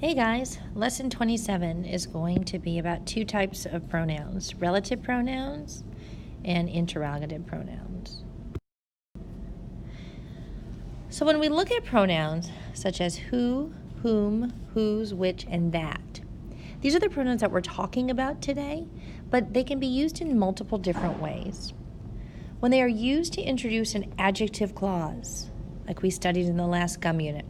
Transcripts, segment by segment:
Hey guys, lesson 27 is going to be about two types of pronouns, relative pronouns and interrogative pronouns. So when we look at pronouns such as who, whom, whose, which, and that, these are the pronouns that we're talking about today, but they can be used in multiple different ways. When they are used to introduce an adjective clause, like we studied in the last gum unit,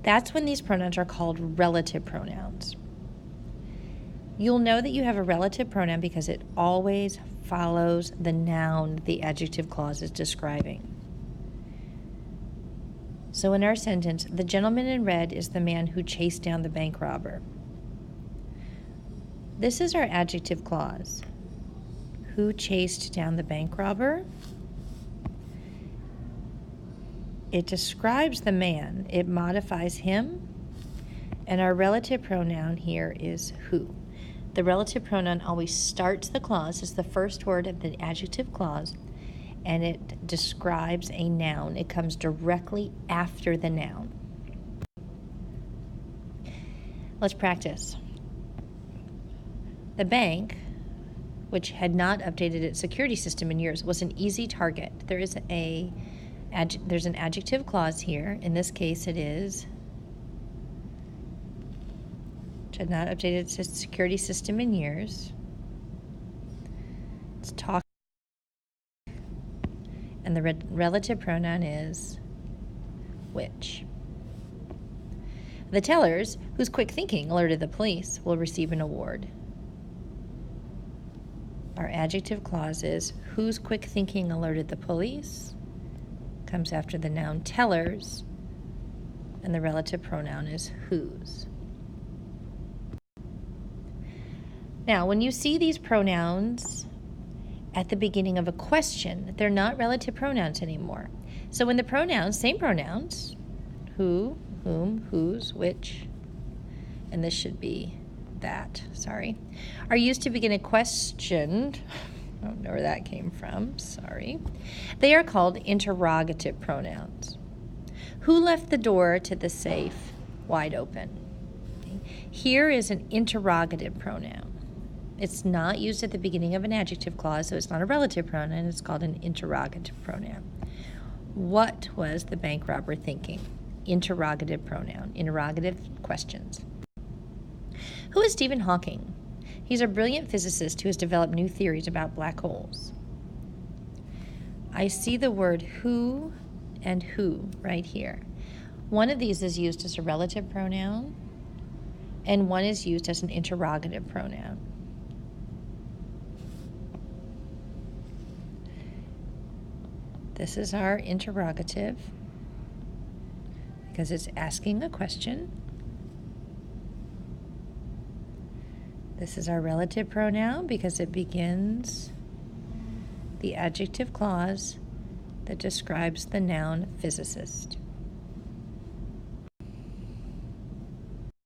that's when these pronouns are called relative pronouns. You'll know that you have a relative pronoun because it always follows the noun the adjective clause is describing. So in our sentence, the gentleman in red is the man who chased down the bank robber. This is our adjective clause. Who chased down the bank robber? It describes the man. It modifies him. And our relative pronoun here is who. The relative pronoun always starts the clause as the first word of the adjective clause, and it describes a noun. It comes directly after the noun. Let's practice. The bank, which had not updated its security system in years, was an easy target. There's an adjective clause here. In this case, it is, which had not updated its security system in years. It's talking. And the relative pronoun is which. The tellers, whose quick thinking alerted the police, will receive an award. Our adjective clause is whose quick thinking alerted the police, comes after the noun tellers, and the relative pronoun is whose. Now, when you see these pronouns at the beginning of a question, they're not relative pronouns anymore. So when the pronouns, same pronouns, who, whom, whose, which, and this should be that, are used to begin a question, I don't know where that came from, sorry. They are called interrogative pronouns. Who left the door to the safe wide open? Okay. Here is an interrogative pronoun. It's not used at the beginning of an adjective clause, so it's not a relative pronoun. It's called an interrogative pronoun. What was the bank robber thinking? Interrogative pronoun. Interrogative questions. Who is Stephen Hawking? He's a brilliant physicist who has developed new theories about black holes. I see the word who and who right here. One of these is used as a relative pronoun, and one is used as an interrogative pronoun. This is our interrogative because it's asking a question. This is our relative pronoun because it begins the adjective clause that describes the noun physicist.